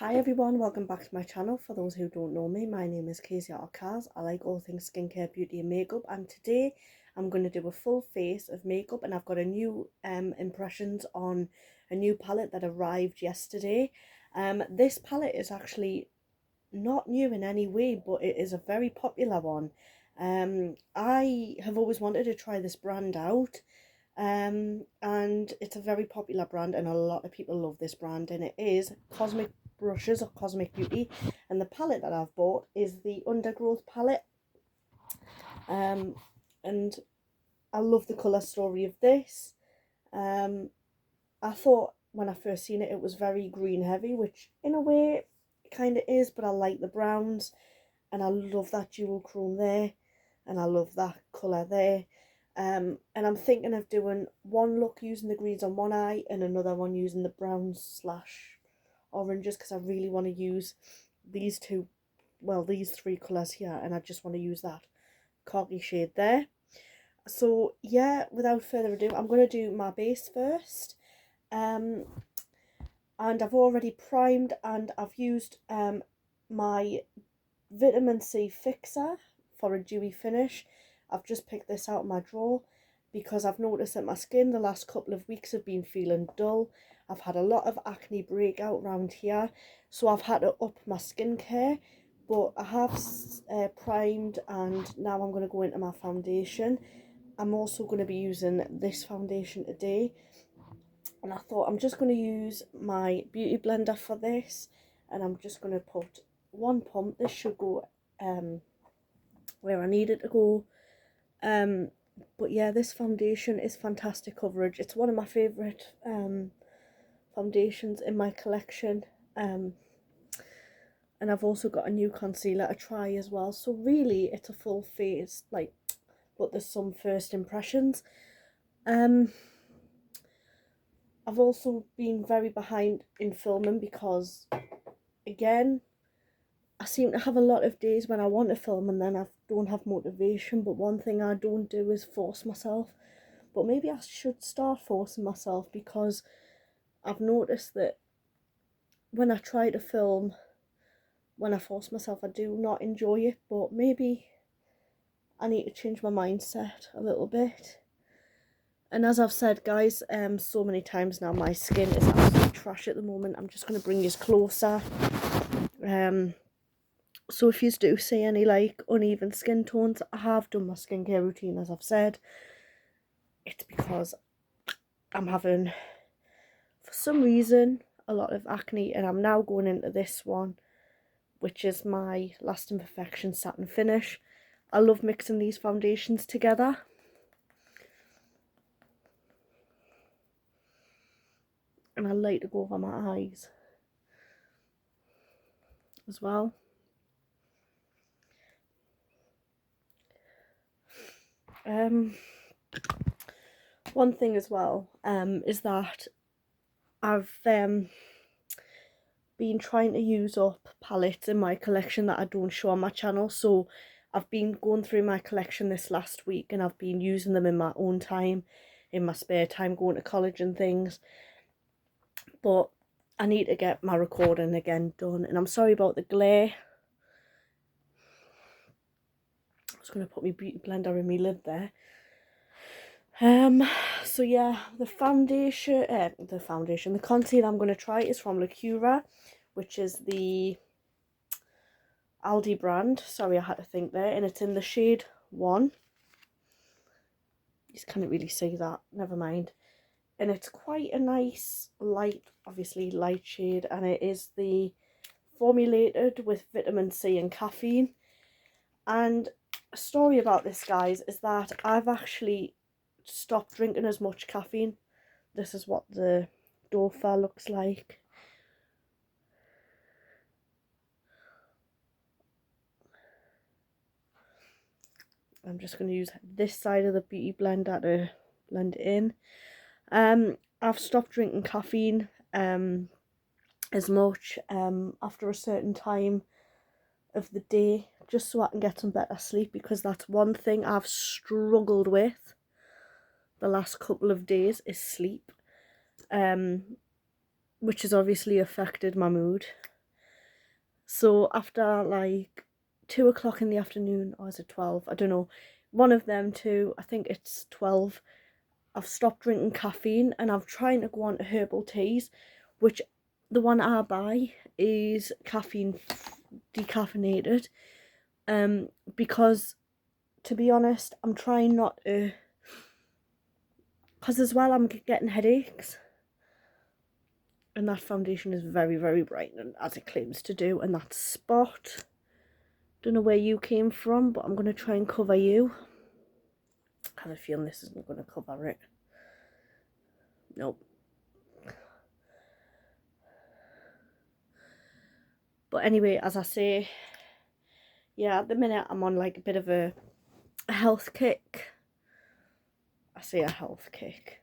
Hi everyone, welcome back to my channel. For those who don't know me, my name is Casey Kaz. I like all things skincare, beauty and makeup, and today I'm going to do a full face of makeup, and I've got a new impressions on a new palette that arrived yesterday. This palette is actually not new in any way, but it is a very popular one. I have always wanted to try this brand out, and it's a very popular brand and a lot of people love this brand, and it is Cosmic Brushes or Cosmic Beauty, and the palette that I've bought is the Undergrowth palette. And I love the colour story of this. I thought when I first seen it was very green heavy, which in a way it kind of is, but I like the browns and I love that duochrome there, and I love that colour there. And I'm thinking of doing one look using the greens on one eye and another one using the browns slash oranges, because I really want to use these two, well, these three colours here, and I just want to use that khaki shade there. So yeah, without further ado, I'm going to do my base first. And I've already primed and I've used my vitamin C fixer for a dewy finish. I've just picked this out of my drawer because I've noticed that my skin the last couple of weeks have been feeling dull. I've had a lot of acne breakout around here, so I've had to up my skincare, but I have primed, and now I'm going to go into my foundation. I'm also going to be using this foundation today, and I thought I'm just going to use my beauty blender for this, and I'm just going to put one pump. This should go where I need it to go. But yeah, this foundation is fantastic coverage. It's one of my favourite foundations in my collection. And I've also got a new concealer to try as well. So really it's a full face, like, but there's some first impressions. I've also been very behind in filming because, again, I seem to have a lot of days when I want to film and then I don't have motivation. But one thing I don't do is force myself. But maybe I should start forcing myself, because I've noticed that when I try to film, when I force myself, I do not enjoy it. But maybe I need to change my mindset a little bit. And as I've said, guys, so many times now, my skin is absolutely trash at the moment. I'm just going to bring you closer. So if you do see any like uneven skin tones, I have done my skincare routine, as I've said. It's because I'm having, for some reason, a lot of acne, and I'm now going into this one, which is my Lasting Perfection Satin Finish. I love mixing these foundations together. And I like to go over my eyes as well. One thing as well is that I've been trying to use up palettes in my collection that I don't show on my channel. So I've been going through my collection this last week, and I've been using them in my own time, in my spare time, going to college and things. But I need to get my recording again done, and I'm sorry about the glare. I was going to put my beauty blender in my lid there. So yeah, the concealer I'm going to try is from Lacura, which is the Aldi brand. Sorry, I had to think there. And it's in the shade 1. You just can't really see that, never mind. And it's quite a nice light, obviously light shade, and it is the formulated with vitamin C and caffeine. And a story about this, guys, is that I've actually stopped drinking as much caffeine. This is what the dofa looks like. I'm just going to use this side of the beauty blender to blend it in. I've stopped drinking caffeine as much after a certain time of the day, just so I can get some better sleep, because that's one thing I've struggled with the last couple of days, is sleep, which has obviously affected my mood. So after like 2 o'clock in the afternoon, or is it 12? I don't know. One of them two, I think it's 12. I've stopped drinking caffeine and I've trying to go on to herbal teas, which the one I buy is caffeine decaffeinated. Because to be honest, I'm trying not to, because as well I'm getting headaches. And that foundation is very, very brightening, as it claims to do. And that spot, don't know where you came from, but I'm going to try and cover you. I have a feeling this isn't going to cover it. Nope. But anyway, as I say, yeah, at the minute I'm on like a bit of a health kick. I say a health kick.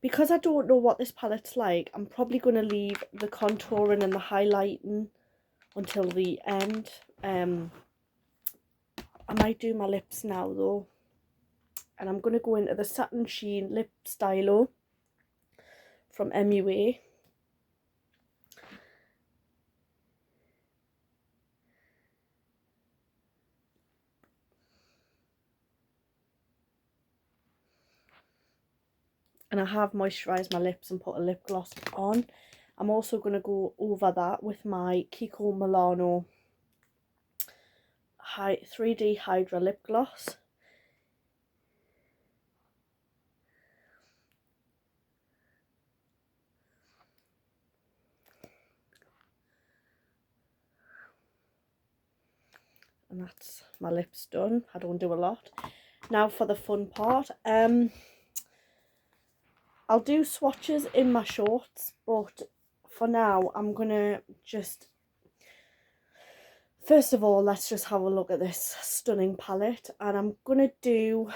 Because I don't know what this palette's like, I'm probably going to leave the contouring and the highlighting until the end. I might do my lips now though. And I'm going to go into the Satin Sheen Lip Stylo from MUA. And I have moisturised my lips and put a lip gloss on. I'm also going to go over that with my Kiko Milano 3D Hydra Lip Gloss. And that's my lips done. I don't do a lot. Now for the fun part. I'll do swatches in my shorts, but for now I'm gonna just, first of all, let's just have a look at this stunning palette. And I'm gonna do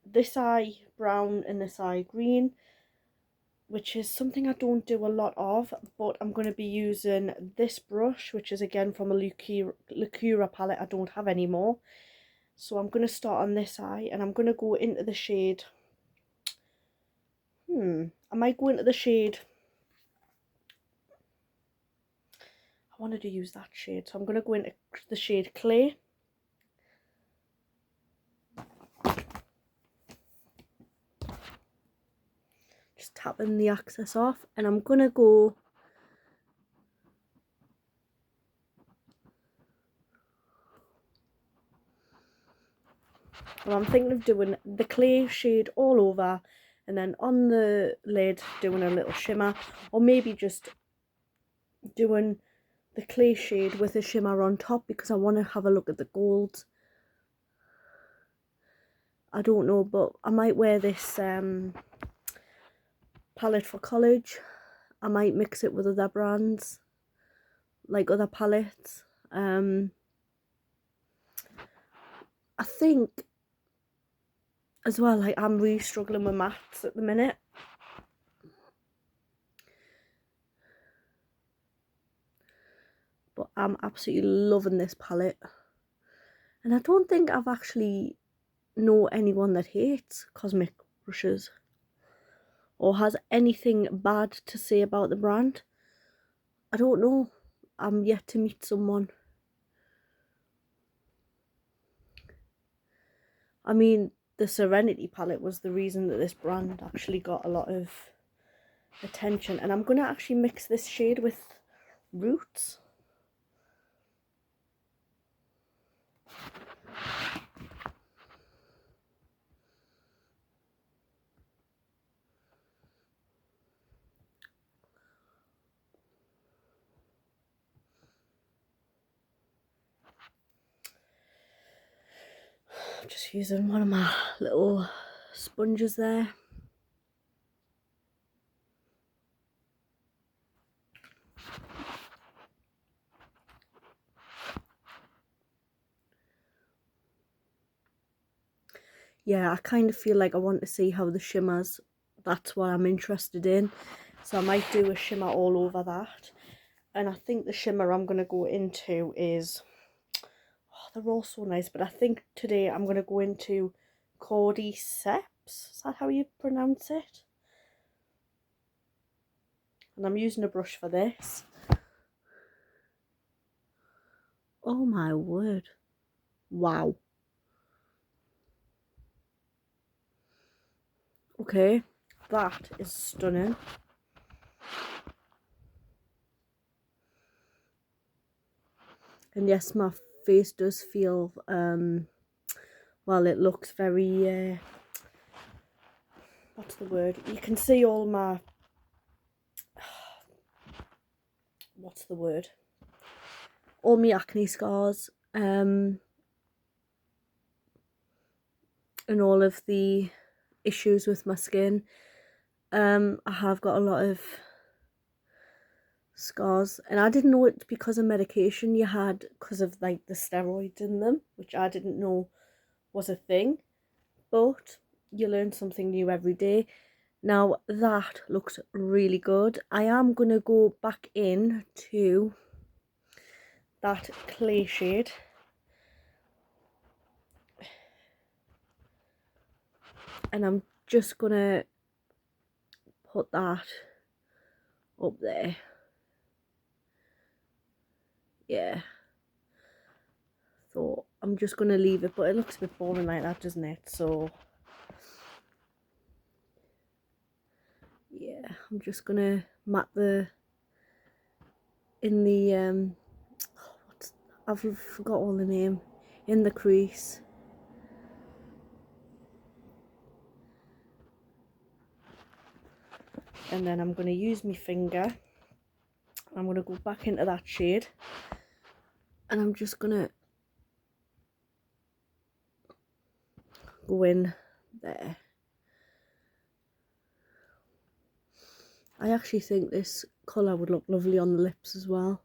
this eye brown and this eye green, which is something I don't do a lot of, but I'm going to be using this brush, which is again from a Lucura palette I don't have anymore. So I'm going to start on this eye and I'm going to go into the shade, I might go into the shade, I wanted to use that shade, so I'm going to go into the shade Clay. Just tapping the excess off, and I'm going to go well, I'm thinking of doing the Clay shade all over and then on the lid doing a little shimmer, or maybe just doing the Clay shade with a shimmer on top because I want to have a look at the golds. I don't know, but I might wear this palette for college. I might mix it with other brands, like other palettes. I think as well, like, I'm really struggling with maths at the minute. But I'm absolutely loving this palette. And I don't think I've actually know anyone that hates cosmetic brushes or has anything bad to say about the brand. I don't know. I'm yet to meet someone. I mean, the Serenity palette was the reason that this brand actually got a lot of attention. And I'm going to actually mix this shade with Roots. I'm just using one of my little sponges there. Yeah, I kind of feel like I want to see how the shimmers, that's what I'm interested in. So I might do a shimmer all over that. And I think the shimmer I'm going to go into is, oh, they're all so nice, but I think today I'm going to go into Cordyceps. Is that how you pronounce it? And I'm using a brush for this. Oh my word. Wow. Okay, that is stunning. And yes, my face does feel, well, it looks very, what's the word? You can see all my, what's the word? All my acne scars, and all of the issues with my skin. I have got a lot of scars, and I didn't know it because of medication you had, because of like the steroids in them, which I didn't know was a thing. But you learn something new every day. Now that looks really good. I am going to go back in to that clay shade, and I'm just going to put that up there. Yeah, so I'm just going to leave it, but it looks a bit boring like that, doesn't it? So yeah, I'm just going to mat the in the I've forgot all the name, in the crease. And then I'm going to use my finger. I'm going to go back into that shade, and I'm just going to go in there. I actually think this colour would look lovely on the lips as well.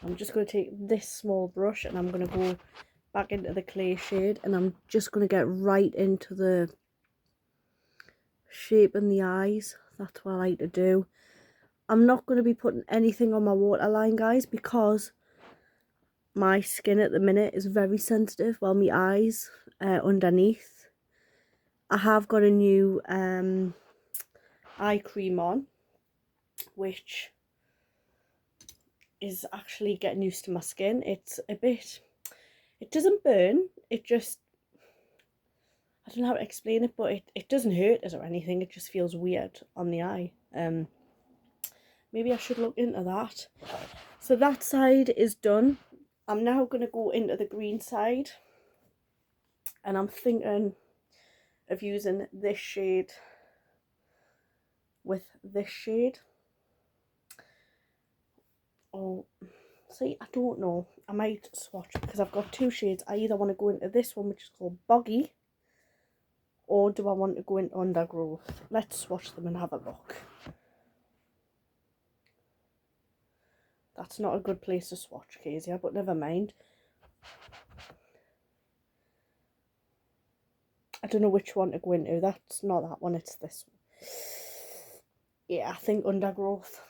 I'm just going to take this small brush, and I'm going to go back into the clay shade, and I'm just going to get right into the shape in the eyes. That's what I like to do. I'm not going to be putting anything on my waterline, guys, because my skin at the minute is very sensitive. Well, my eyes underneath. I have got a new eye cream on, which is actually getting used to my skin. It's a bit, it doesn't burn, it just, I don't know how to explain it, but it doesn't hurt us or anything. It just feels weird on the eye. Maybe I should look into that. So that side is done. I'm now going to go into the green side, and I'm thinking of using this shade with this shade. Oh, see, I don't know. I might swatch, because I've got two shades. I either want to go into this one, which is called Boggy, or do I want to go into Undergrowth? Let's swatch them and have a look. That's not a good place to swatch, Kezia, but never mind. I don't know which one to go into. That's not that one, it's this one. Yeah, I think Undergrowth.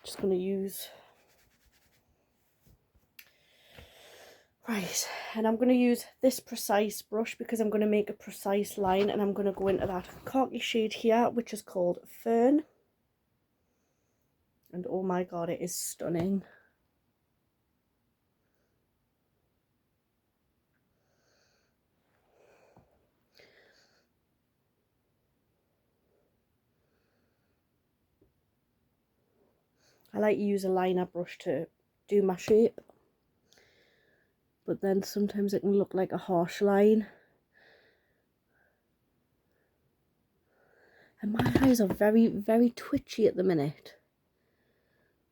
Just going to use... Right, and I'm going to use this precise brush because I'm going to make a precise line, and I'm going to go into that khaki shade here, which is called Fern. And oh my god, it is stunning. I like to use a liner brush to do my shape, but then sometimes it can look like a harsh line. And my eyes are very, very twitchy at the minute.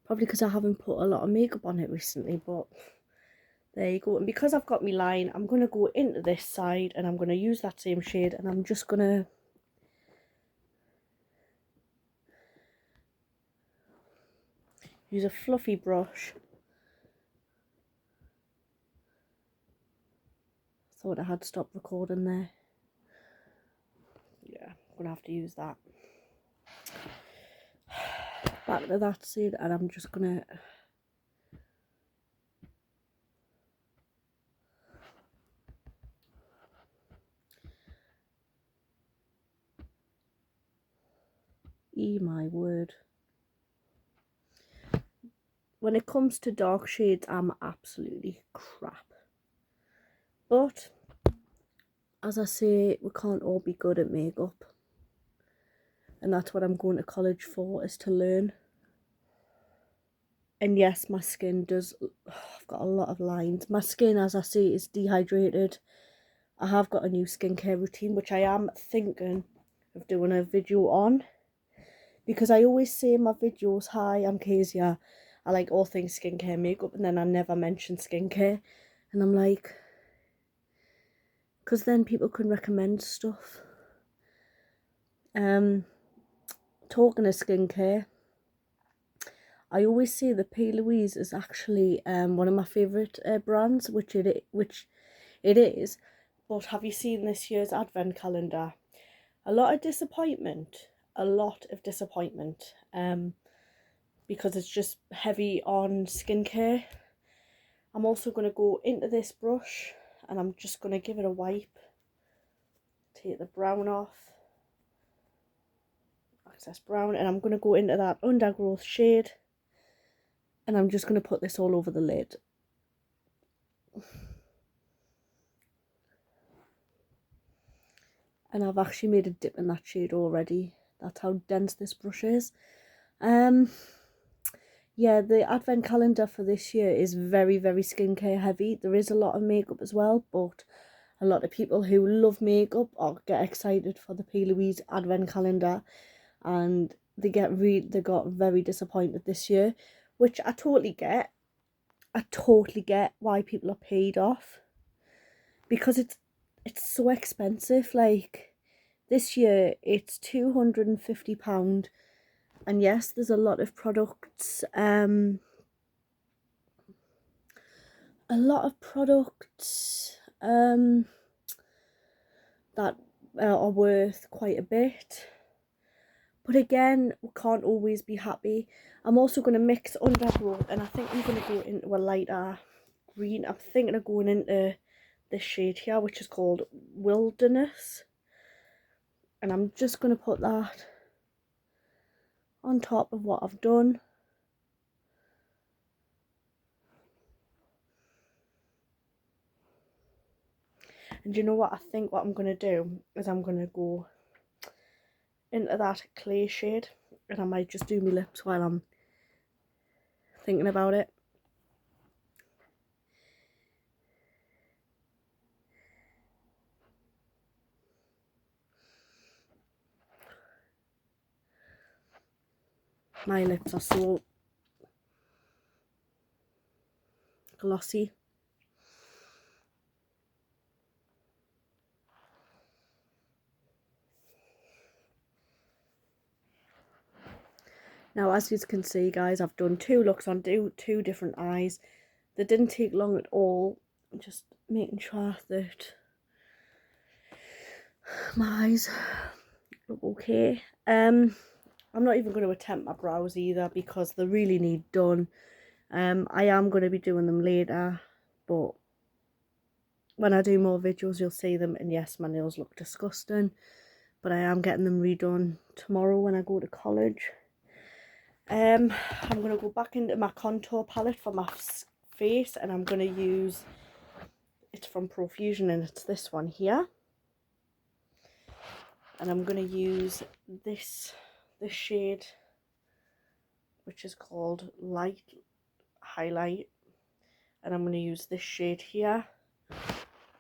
Probably because I haven't put a lot of makeup on it recently, but there you go. And because I've got my line, I'm going to go into this side, and I'm going to use that same shade, and I'm just going to use a fluffy brush. Thought I had stopped recording there. Yeah, I'm going to have to use that. back to that shade, and I'm just gonna my word. When it comes to dark shades, I'm absolutely crap. But as I say, we can't all be good at makeup. And that's what I'm going to college for, is to learn. And yes, my skin does, I've got a lot of lines. My skin, as I say, is dehydrated. I have got a new skincare routine, which I am thinking of doing a video on. Because I always say in my videos, hi, I'm Kezia. I like all things skincare, makeup, and then I never mention skincare. And I'm like, because then people can recommend stuff. Talking of skincare, I always say that P. Louise is actually one of my favourite brands, which it is. But have you seen this year's advent calendar? A lot of disappointment. Because it's just heavy on skincare. I'm also going to go into this brush and I'm just going to give it a wipe. Take the brown off. Excess brown. And I'm going to go into that undergrowth shade. And I'm just going to put this all over the lid. And I've actually made a dip in that shade already. That's how dense this brush is. Yeah, the advent calendar for this year is very, very skincare heavy. There is a lot of makeup as well, but a lot of people who love makeup or get excited for the P. Louise advent calendar, and they got very disappointed this year, which I totally get. I totally get why people are paid off, because it's so expensive. Like this year it's £250, and yes, there's a lot of products that are worth quite a bit, but again, we can't always be happy. I'm also going to mix undergrowth, and I think I'm going to go into a lighter green. I'm thinking of going into this shade here, which is called Wilderness, and I'm just going to put that on top of what I've done. And you know what? I think what I'm going to do is I'm going to go into that clay shade, and I might just do my lips while I'm thinking about it. My lips are so glossy. Now, as you can see, guys, I've done 2 looks on two different eyes. They didn't take long at all. I'm just making sure that my eyes look okay. I'm not even going to attempt my brows either, because they really need done. I am going to be doing them later, but when I do more videos you'll see them, and yes, my nails look disgusting, but I am getting them redone tomorrow when I go to college. I'm going to go back into my contour palette for my face, and I'm going to use, it's from Profusion, and it's this one here. And I'm going to use this shade, which is called Light Highlight, and I'm going to use this shade here,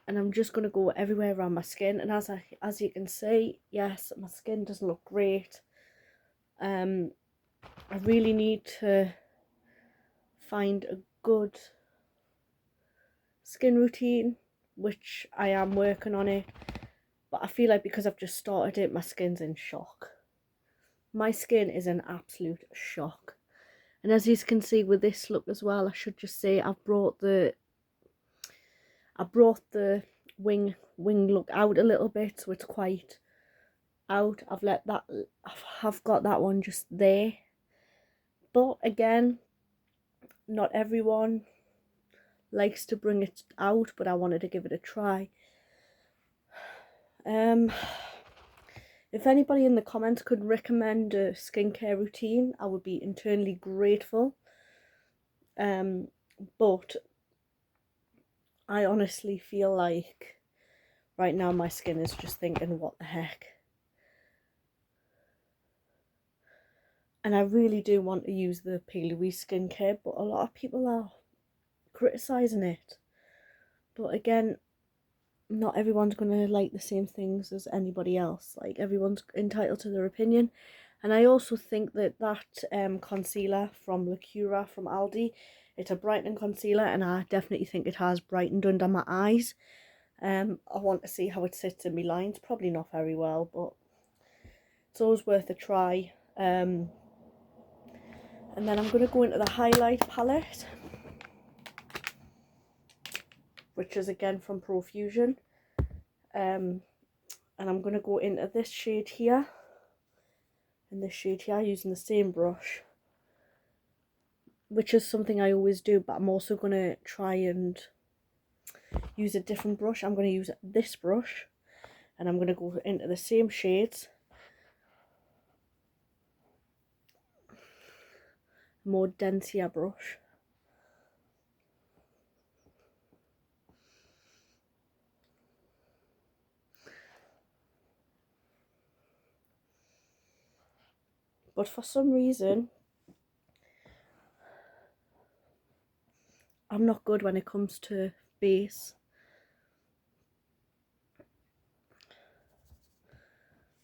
and I'm just going to go everywhere around my skin. And as you can see, yes, my skin doesn't look great. I really need to find a good skin routine, which I am working on it, but I feel like because I've just started it, my skin's in shock. My skin is in absolute shock. And as you can see with this look as well, I should just say I've brought the wing look out a little bit, so it's quite out. I've got that one just there, But again, not everyone likes to bring it out, but I wanted to give it a try. If anybody in the comments could recommend a skincare routine, I would be eternally grateful. But I honestly feel like right now my skin is just thinking, what the heck? And I really do want to use the P. Louise skincare, but a lot of people are criticising it. But again, not everyone's going to like the same things as anybody else. Like, everyone's entitled to their opinion. And I also think that concealer from Lacura from Aldi, it's a brightening concealer, and I definitely think it has brightened under my eyes. I want to see how it sits in my lines. Probably not very well, but it's always worth a try. And then I'm going to go into the highlight palette, which is again from Profusion. And I'm going to go into this shade here and this shade here using the same brush, which is something I always do, but I'm also going to try and use a different brush. I'm going to use this brush, and I'm going to go into the same shades, more denser brush. But for some reason, I'm not good when it comes to base.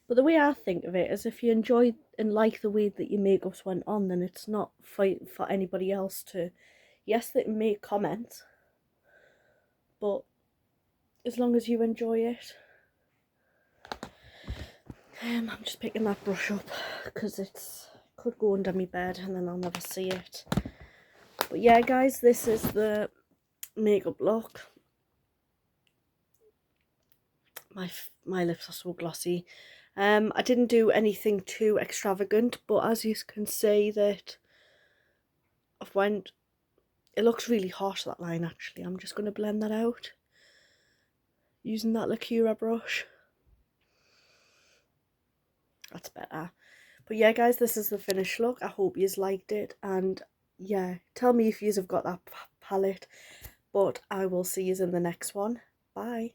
But the way I think of it is, if you enjoy and like the way that your makeup's went on, then it's not for anybody else to, yes, they make comments, but as long as you enjoy it. I'm just picking that brush up because it could go under my bed and then I'll never see it. But yeah, guys, this is the makeup look. My lips are so glossy. I didn't do anything too extravagant, but as you can see that it looks really harsh, that line actually. I'm just going to blend that out using that Lacura brush. That's better. But yeah, guys, this is the finished look. I hope you liked it, and yeah, tell me if you have got that palette. But I will see you in the next one. Bye.